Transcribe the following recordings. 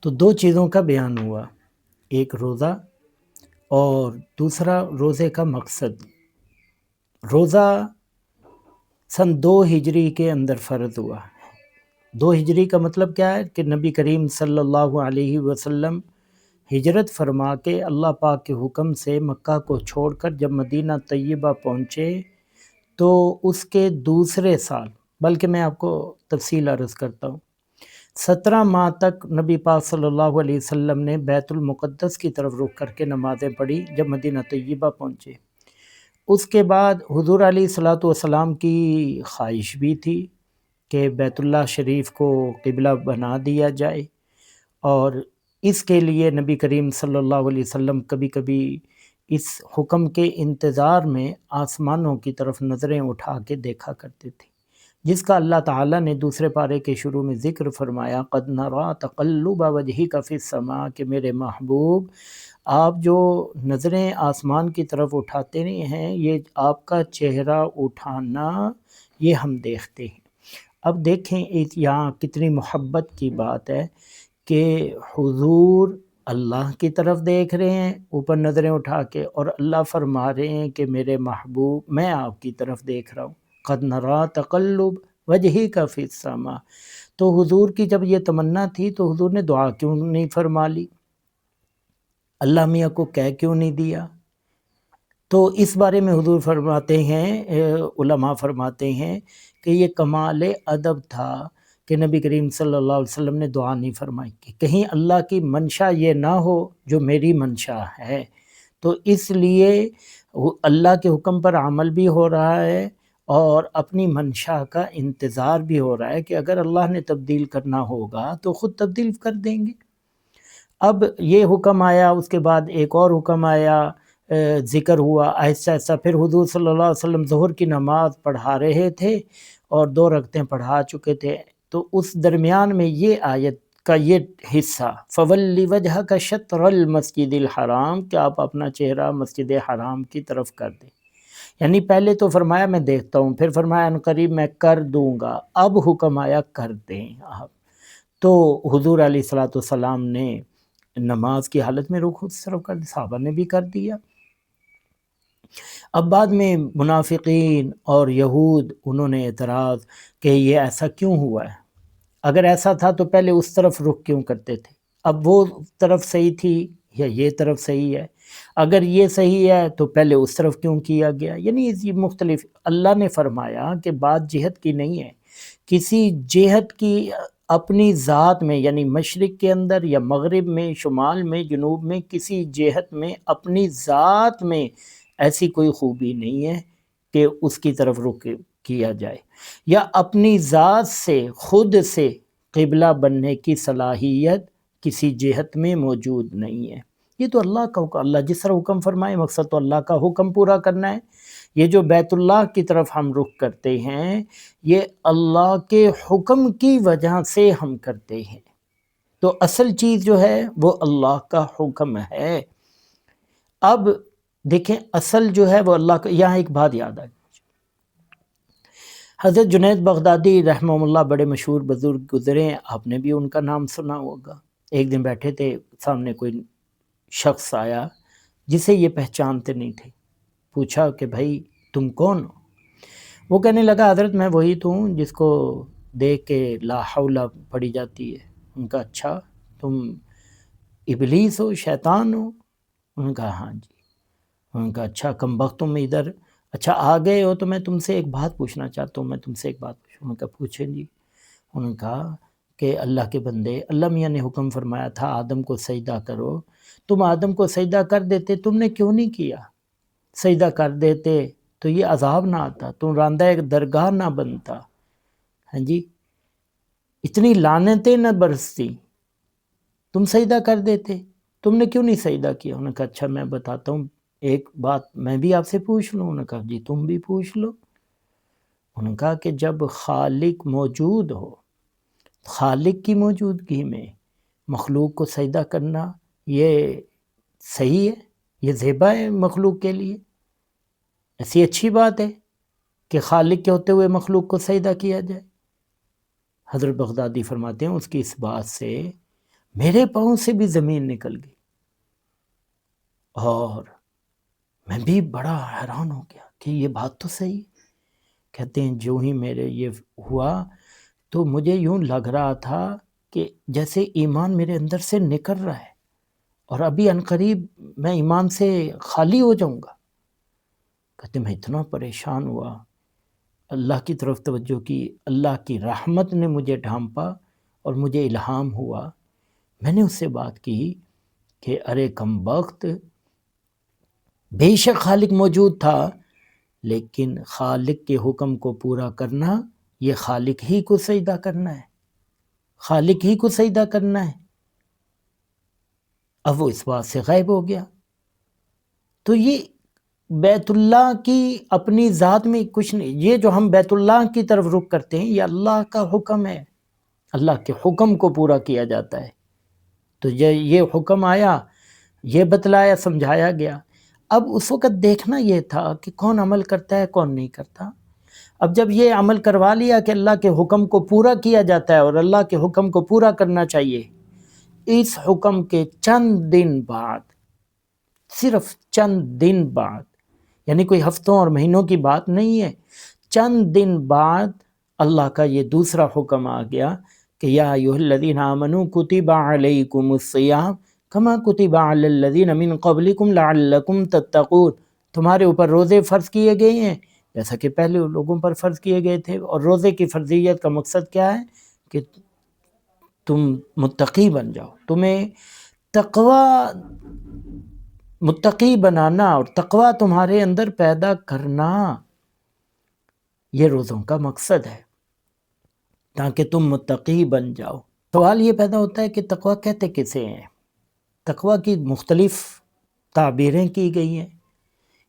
تو دو چیزوں کا بیان ہوا، ایک روزہ اور دوسرا روزے کا مقصد۔ روزہ سن 2 ہجری کے اندر فرض ہوا۔ 2 ہجری کا مطلب کیا ہے کہ نبی کریم صلی اللہ علیہ وسلم ہجرت فرما کے اللہ پاک کے حکم سے مکہ کو چھوڑ کر جب مدینہ طیبہ پہنچے تو اس کے دوسرے سال، بلکہ میں آپ کو تفصیل عرض کرتا ہوں، 17 ماہ تک نبی پاک صلی اللہ علیہ وسلم نے بیت المقدس کی طرف رخ کر کے نمازیں پڑھی جب مدینہ طیبہ پہنچے۔ اس کے بعد حضور علیہ الصلوۃ والسلام کی خواہش بھی تھی کہ بیت اللہ شریف کو قبلہ بنا دیا جائے، اور اس کے لیے نبی کریم صلی اللہ علیہ وسلم کبھی کبھی اس حکم کے انتظار میں آسمانوں کی طرف نظریں اٹھا کے دیکھا کرتے تھے، جس کا اللہ تعالیٰ نے دوسرے پارے کے شروع میں ذکر فرمایا، قد نرا تقلب وجہک فی السماء، کہ میرے محبوب آپ جو نظریں آسمان کی طرف اٹھاتے ہیں، یہ آپ کا چہرہ اٹھانا یہ ہم دیکھتے ہیں۔ اب دیکھیں یہاں کتنی محبت کی بات ہے کہ حضور اللہ کی طرف دیکھ رہے ہیں اوپر نظریں اٹھا کے، اور اللہ فرما رہے ہیں کہ میرے محبوب میں آپ کی طرف دیکھ رہا ہوں، قد نرا تقلب وجہک فی السماء۔ تو حضور کی جب یہ تمنا تھی تو حضور نے دعا کیوں نہیں فرما لی؟ اللہ میاں کو کہہ کیوں نہیں دیا؟ تو اس بارے میں حضور فرماتے ہیں، علماء فرماتے ہیں کہ یہ کمال ادب تھا کہ نبی کریم صلی اللہ علیہ وسلم نے دعا نہیں فرمائی کہ کہیں اللہ کی منشا یہ نہ ہو جو میری منشا ہے۔ تو اس لیے اللہ کے حکم پر عمل بھی ہو رہا ہے اور اپنی منشا کا انتظار بھی ہو رہا ہے کہ اگر اللہ نے تبدیل کرنا ہوگا تو خود تبدیل کر دیں گے۔ اب یہ حکم آیا، اس کے بعد ایک اور حکم آیا، ذکر ہوا آہستہ آہستہ، پھر حضور صلی اللہ علیہ وسلم ظہر کی نماز پڑھا رہے تھے اور 2 رکعتیں پڑھا چکے تھے، تو اس درمیان میں یہ آیت کا یہ حصہ، فَوَلِّ وَجْهَكَ شَطْرَ الْمَسْجِدِ الْحَرَامِ، کہ آپ اپنا چہرہ مسجد حرام کی طرف کر دیں۔ یعنی پہلے تو فرمایا میں دیکھتا ہوں، پھر فرمایا ان قریب میں کر دوں گا، اب حکم آیا کر دیں آپ۔ تو حضور علیہ الصلوۃ والسلام نے نماز کی حالت میں رخ اس طرف کر دیا، صحابہ نے بھی کر دیا۔ اب بعد میں منافقین اور یہود انہوں نے اعتراض کہ یہ ایسا کیوں ہوا ہے، اگر ایسا تھا تو پہلے اس طرف رخ کیوں کرتے تھے، اب وہ طرف صحیح تھی یا یہ طرف صحیح ہے، اگر یہ صحیح ہے تو پہلے اس طرف کیوں کیا گیا؟ یعنی یہ مختلف، اللہ نے فرمایا کہ بات جہت کی نہیں ہے، کسی جہت کی اپنی ذات میں، یعنی مشرق کے اندر یا مغرب میں، شمال میں، جنوب میں، کسی جہت میں اپنی ذات میں ایسی کوئی خوبی نہیں ہے کہ اس کی طرف رخ کیا جائے، یا اپنی ذات سے خود سے قبلہ بننے کی صلاحیت کسی جہت میں موجود نہیں ہے۔ یہ تو اللہ کا حکم، اللہ جس طرح حکم فرمائے، مقصد تو اللہ کا حکم پورا کرنا ہے۔ یہ جو بیت اللہ کی طرف ہم رخ کرتے ہیں یہ اللہ کے حکم کی وجہ سے ہم کرتے ہیں، تو اصل چیز جو ہے وہ اللہ کا حکم ہے۔ اب دیکھیں اصل جو ہے وہ اللہ کا، یہاں ایک بات یاد آئی، حضرت جنید بغدادی رحمہ اللہ بڑے مشہور بزرگ گزرے ہیں، آپ نے بھی ان کا نام سنا ہوگا۔ ایک دن بیٹھے تھے، سامنے کوئی شخص آیا جسے یہ پہچانتے نہیں تھے، پوچھا کہ بھائی تم کون ہو؟ وہ کہنے لگا حضرت میں وہی تو ہوں جس کو دیکھ کے لا حول پڑھی جاتی ہے۔ ان کا اچھا تم ابلیس ہو، شیطان ہو؟ ان کا ہاں جی۔ ان کا اچھا کم بخت تم ادھر اچھا آ گئے ہو، تو میں تم سے ایک بات پوچھنا چاہتا ہوں، میں تم سے ایک بات پوچھوں۔ ان کا پوچھیں جی۔ انہوں نے کہا کہ اللہ کے بندے، اللہ میاں نے حکم فرمایا تھا آدم کو سجدہ کرو، تم آدم کو سجدہ کر دیتے، تم نے کیوں نہیں کیا؟ سجدہ کر دیتے تو یہ عذاب نہ آتا، تم راندہ ایک درگاہ نہ بنتا، ہاں جی، اتنی لعنتیں نہ برستی، تم سجدہ کر دیتے، تم نے کیوں نہیں سجدہ کیا؟ انہوں نے کہا اچھا میں بتاتا ہوں، ایک بات میں بھی آپ سے پوچھ لوں؟ انہوں نے کہا جی تم بھی پوچھ لو۔ انہوں نے کہا کہ جب خالق موجود ہو، خالق کی موجودگی میں مخلوق کو سجدہ کرنا یہ صحیح ہے؟ یہ زیبا ہے مخلوق کے لیے؟ ایسی اچھی بات ہے کہ خالق کے ہوتے ہوئے مخلوق کو سجدہ کیا جائے؟ حضرت بغدادی فرماتے ہیں اس کی اس بات سے میرے پاؤں سے بھی زمین نکل گئی، اور میں بھی بڑا حیران ہو گیا کہ یہ بات تو صحیح۔ کہتے ہیں جو ہی میرے یہ ہوا تو مجھے یوں لگ رہا تھا کہ جیسے ایمان میرے اندر سے نکل رہا ہے، اور ابھی عنقریب میں ایمان سے خالی ہو جاؤں گا۔ کہتے میں اتنا پریشان ہوا، اللہ کی طرف توجہ کی، اللہ کی رحمت نے مجھے ڈھانپا اور مجھے الہام ہوا۔ میں نے اس سے بات کی کہ ارے کم بخت، بے شک خالق موجود تھا، لیکن خالق کے حکم کو پورا کرنا یہ خالق ہی کو سجدہ کرنا ہے، خالق ہی کو سجدہ کرنا ہے۔ اب وہ اس بات سے غائب ہو گیا۔ تو یہ بیت اللہ کی اپنی ذات میں کچھ نہیں، یہ جو ہم بیت اللہ کی طرف رخ کرتے ہیں یہ اللہ کا حکم ہے، اللہ کے حکم کو پورا کیا جاتا ہے۔ تو یہ حکم آیا، یہ بتلایا، سمجھایا گیا۔ اب اس وقت دیکھنا یہ تھا کہ کون عمل کرتا ہے کون نہیں کرتا۔ اب جب یہ عمل کروا لیا کہ اللہ کے حکم کو پورا کیا جاتا ہے اور اللہ کے حکم کو پورا کرنا چاہیے، اس حکم کے چند دن بعد، صرف چند دن بعد، یعنی کوئی ہفتوں اور مہینوں کی بات نہیں ہے، چند دن بعد اللہ کا یہ دوسرا حکم آ گیا کہ یا ایھا الذین آمنوا کتب علیکم الصیام کما کتب علی الذین من قبلکم لعلکم تتقون، تمہارے اوپر روزے فرض کیے گئے ہیں جیسا کہ پہلے لوگوں پر فرض کیے گئے تھے۔ اور روزے کی فرضیت کا مقصد کیا ہے کہ تم متقی بن جاؤ، تمہیں تقوی، متقی بنانا اور تقوی تمہارے اندر پیدا کرنا، یہ روزوں کا مقصد ہے تاکہ تم متقی بن جاؤ۔ سوال یہ پیدا ہوتا ہے کہ تقوی کہتے کسے ہیں؟ تقوی کی مختلف تعبیریں کی گئی ہیں۔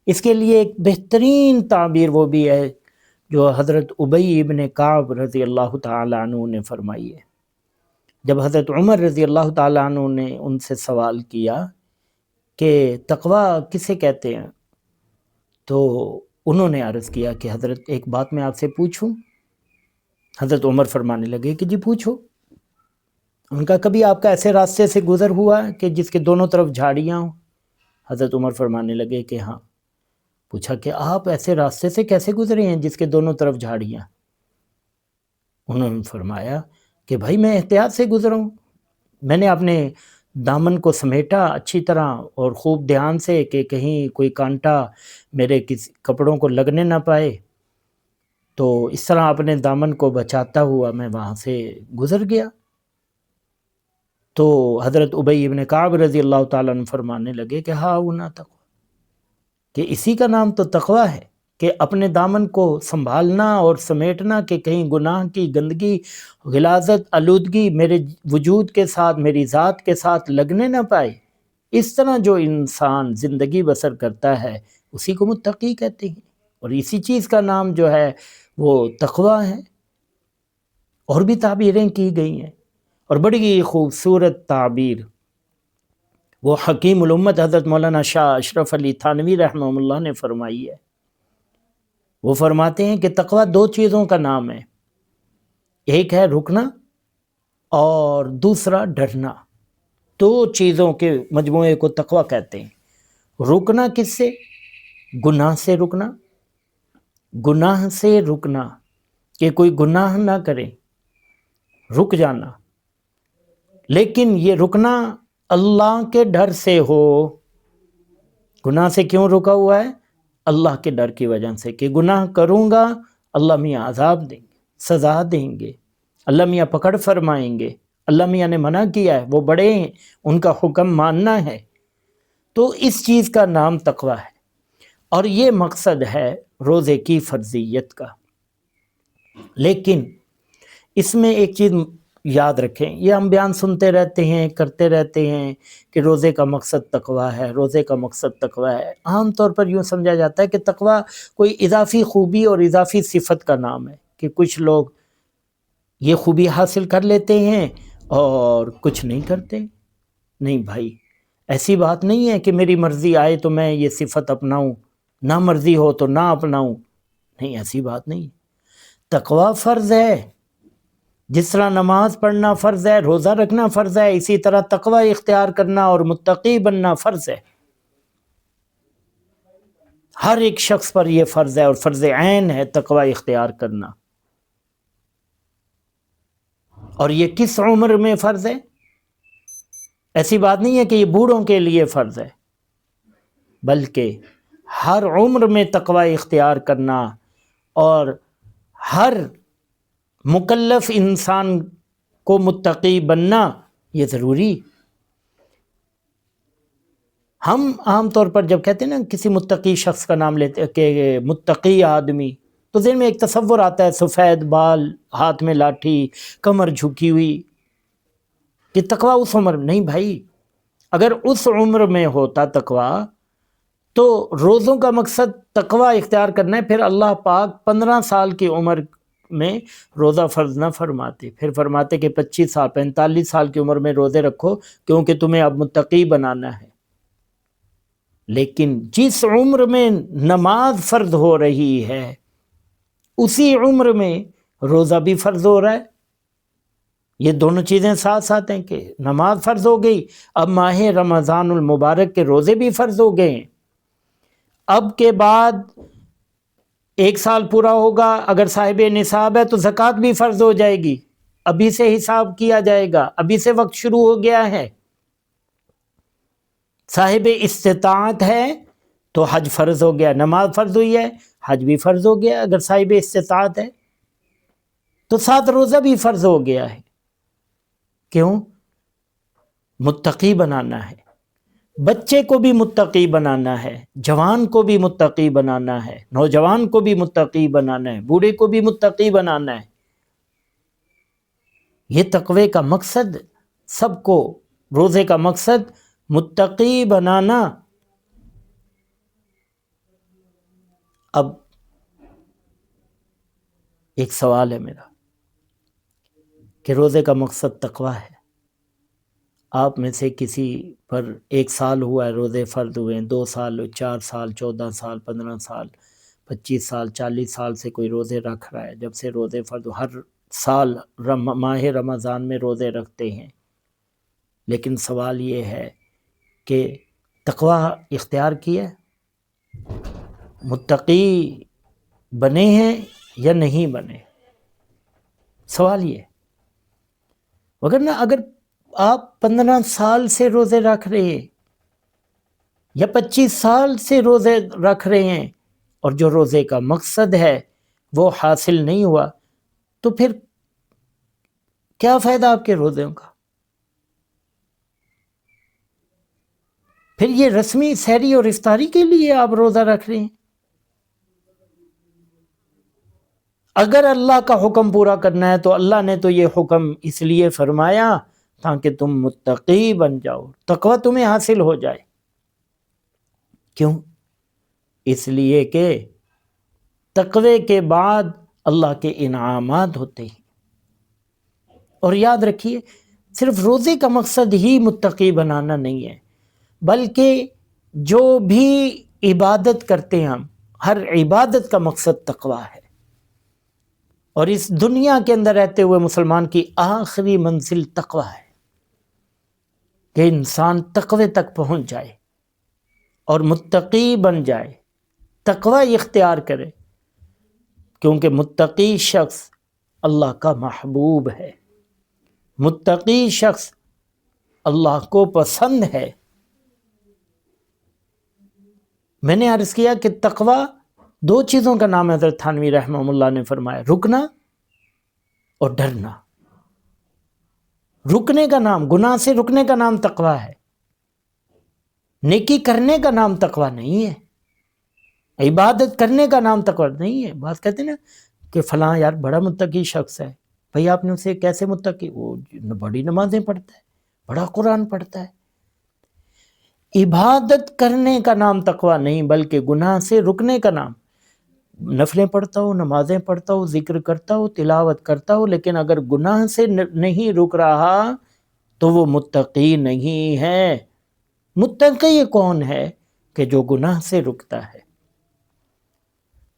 اس کے لیے ایک بہترین تعبیر وہ بھی ہے جو حضرت ابی ابن کعب رضی اللہ تعالیٰ عنہ نے فرمائی ہے۔ جب حضرت عمر رضی اللہ تعالیٰ عنہ نے ان سے سوال کیا کہ تقوی کسے کہتے ہیں، تو انہوں نے عرض کیا کہ حضرت ایک بات میں آپ سے پوچھوں؟ حضرت عمر فرمانے لگے کہ جی پوچھو۔ ان کا کبھی آپ کا ایسے راستے سے گزر ہوا کہ جس کے دونوں طرف جھاڑیاں ہوں؟ حضرت عمر فرمانے لگے کہ ہاں۔ پوچھا کہ آپ ایسے راستے سے کیسے گزرے ہیں جس کے دونوں طرف جھاڑیاں؟ انہوں نے فرمایا کہ بھائی میں احتیاط سے گزرا ہوں، میں نے اپنے دامن کو سمیٹا اچھی طرح اور خوب دھیان سے کہ کہیں کوئی کانٹا میرے کسی کپڑوں کو لگنے نہ پائے، تو اس طرح اپنے دامن کو بچاتا ہوا میں وہاں سے گزر گیا۔ تو حضرت ابی ابن کعب رضی اللہ تعالیٰ عنہ فرمانے لگے کہ ہاں ہونا تقوی، کہ اسی کا نام تو تقوی ہے کہ اپنے دامن کو سنبھالنا اور سمیٹنا کہ کہیں گناہ کی گندگی، غلاظت، آلودگی میرے وجود کے ساتھ، میری ذات کے ساتھ لگنے نہ پائے۔ اس طرح جو انسان زندگی بسر کرتا ہے اسی کو متقی کہتے ہیں، اور اسی چیز کا نام جو ہے وہ تقوی ہے۔ اور بھی تعبیریں کی گئی ہیں، اور بڑی خوبصورت تعبیر وہ حکیم الامت حضرت مولانا شاہ اشرف علی تھانوی رحمہ اللہ نے فرمائی ہے۔ وہ فرماتے ہیں کہ تقوی دو چیزوں کا نام ہے، ایک ہے رکنا اور دوسرا ڈرنا۔ دو چیزوں کے مجموعے کو تقوی کہتے ہیں۔ رکنا کس سے؟ گناہ سے رکنا، گناہ سے رکنا کہ کوئی گناہ نہ کرے، رک جانا، لیکن یہ رکنا اللہ کے ڈر سے ہو۔ گناہ سے کیوں رکا ہوا ہے؟ اللہ کے ڈر کی وجہ سے کہ گناہ کروں گا اللہ میاں عذاب دیں گے، سزا دیں گے، اللہ میاں پکڑ فرمائیں گے، اللہ میاں نے منع کیا ہے، وہ بڑے ہیں، ان کا حکم ماننا ہے۔ تو اس چیز کا نام تقوی ہے، اور یہ مقصد ہے روزے کی فرضیت کا۔ لیکن اس میں ایک چیز یاد رکھیں، یہ ہم بیان سنتے رہتے ہیں، کرتے رہتے ہیں کہ روزے کا مقصد تقوی ہے، روزے کا مقصد تقوی ہے۔ عام طور پر یوں سمجھا جاتا ہے کہ تقوی کوئی اضافی خوبی اور اضافی صفت کا نام ہے، کہ کچھ لوگ یہ خوبی حاصل کر لیتے ہیں اور کچھ نہیں کرتے۔ نہیں بھائی، ایسی بات نہیں ہے کہ میری مرضی آئے تو میں یہ صفت اپناؤں، نہ مرضی ہو تو نہ اپناؤں، نہیں، ایسی بات نہیں۔ تقوی فرض ہے، جس طرح نماز پڑھنا فرض ہے، روزہ رکھنا فرض ہے، اسی طرح تقوی اختیار کرنا اور متقی بننا فرض ہے۔ ہر ایک شخص پر یہ فرض ہے اور فرض عین ہے تقوی اختیار کرنا۔ اور یہ کس عمر میں فرض ہے؟ ایسی بات نہیں ہے کہ یہ بوڑھوں کے لیے فرض ہے، بلکہ ہر عمر میں تقوی اختیار کرنا اور ہر مکلف انسان کو متقی بننا یہ ضروری۔ ہم عام طور پر جب کہتے ہیں نا کسی متقی شخص کا نام لیتے کہ متقی آدمی، تو ذہن میں ایک تصور آتا ہے سفید بال، ہاتھ میں لاٹھی، کمر جھکی ہوئی، کہ تقوی اس عمر میں نہیں بھائی۔ اگر اس عمر میں ہوتا تقوی تو روزوں کا مقصد تقوی اختیار کرنا ہے، پھر اللہ پاک 15 سال کی عمر میں روزہ فرض نہ فرماتے، پھر فرماتے کہ 25 سال 45 سال کی عمر میں روزے رکھو کیونکہ تمہیں اب متقی بنانا ہے۔ لیکن جس عمر میں نماز فرض ہو رہی ہے اسی عمر میں روزہ بھی فرض ہو رہا ہے۔ یہ دونوں چیزیں ساتھ ساتھ ہیں کہ نماز فرض ہو گئی، اب ماہ رمضان المبارک کے روزے بھی فرض ہو گئے ہیں۔ اب کے بعد 1 سال پورا ہوگا، اگر صاحب نصاب ہے تو زکوٰۃ بھی فرض ہو جائے گی، ابھی سے حساب کیا جائے گا، ابھی سے وقت شروع ہو گیا ہے۔ صاحب استطاعت ہے تو حج فرض ہو گیا، نماز فرض ہوئی ہے، حج بھی فرض ہو گیا اگر صاحب استطاعت ہے، تو ساتھ روزہ بھی فرض ہو گیا ہے۔ کیوں؟ متقی بنانا ہے، بچے کو بھی متقی بنانا ہے، جوان کو بھی متقی بنانا ہے، نوجوان کو بھی متقی بنانا ہے، بوڑھے کو بھی متقی بنانا ہے۔ یہ تقوی کا مقصد، سب کو روزے کا مقصد متقی بنانا۔ اب ایک سوال ہے میرا کہ روزے کا مقصد تقوی ہے، آپ میں سے کسی پر 1 سال ہوا ہے روزے فرض ہوئے ہیں، 2 سال، 4 سال، 14 سال، 15 سال، 25 سال، 40 سال سے کوئی روزے رکھ رہا ہے، جب سے روزے فرض ہر سال ماہ رمضان میں روزے رکھتے ہیں۔ لیکن سوال یہ ہے کہ تقوی اختیار کیا ہے، متقی بنے ہیں یا نہیں بنے؟ سوال یہ ہے۔ وگرنہ اگر آپ 15 سال سے روزے رکھ رہے ہیں یا 25 سال سے روزے رکھ رہے ہیں اور جو روزے کا مقصد ہے وہ حاصل نہیں ہوا، تو پھر کیا فائدہ آپ کے روزوں کا؟ پھر یہ رسمی سحری اور افطاری کے لیے آپ روزہ رکھ رہے ہیں؟ اگر اللہ کا حکم پورا کرنا ہے تو اللہ نے تو یہ حکم اس لیے فرمایا تاکہ تم متقی بن جاؤ، تقوی تمہیں حاصل ہو جائے۔ کیوں؟ اس لیے کہ تقوی کے بعد اللہ کے انعامات ہوتے ہیں۔ اور یاد رکھیے صرف روزے کا مقصد ہی متقی بنانا نہیں ہے، بلکہ جو بھی عبادت کرتے ہیں ہم، ہر عبادت کا مقصد تقوی ہے۔ اور اس دنیا کے اندر رہتے ہوئے مسلمان کی آخری منزل تقوی ہے کہ انسان تقوی تک پہنچ جائے اور متقی بن جائے، تقوی اختیار کرے، کیونکہ متقی شخص اللہ کا محبوب ہے، متقی شخص اللہ کو پسند ہے۔ میں نے عرض کیا کہ تقوی 2 چیزوں کا نام حضرت تھانوی رحمہ اللہ نے فرمایا، رکنا اور ڈرنا۔ رکنے کا نام، گناہ سے رکنے کا نام تقوی ہے، نیکی کرنے کا نام تقوی نہیں ہے، عبادت کرنے کا نام تقوی نہیں ہے۔ بات کہتے ہیں نا کہ فلاں یار بڑا متقی شخص ہے، بھئی آپ نے اسے کیسے متقی؟ وہ بڑی نمازیں پڑھتا ہے، بڑا قرآن پڑھتا ہے۔ عبادت کرنے کا نام تقوی نہیں، بلکہ گناہ سے رکنے کا نام۔ نفلیں پڑھتا ہو، نمازیں پڑھتا ہو، ذکر کرتا ہو، تلاوت کرتا ہو، لیکن اگر گناہ سے نہیں رک رہا تو وہ متقی نہیں ہے۔ متقی کون ہے؟ کہ جو گناہ سے رکتا ہے۔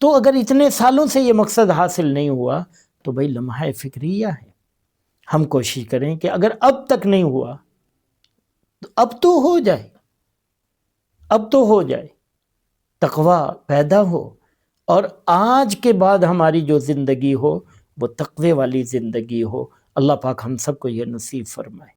تو اگر اتنے سالوں سے یہ مقصد حاصل نہیں ہوا تو بھئی لمحہ فکریہ ہے، ہم کوشش کریں کہ اگر اب تک نہیں ہوا تو اب تو ہو جائے، اب تو ہو جائے، تقویٰ پیدا ہو، اور آج کے بعد ہماری جو زندگی ہو وہ تقوی والی زندگی ہو۔ اللہ پاک ہم سب کو یہ نصیب فرمائے۔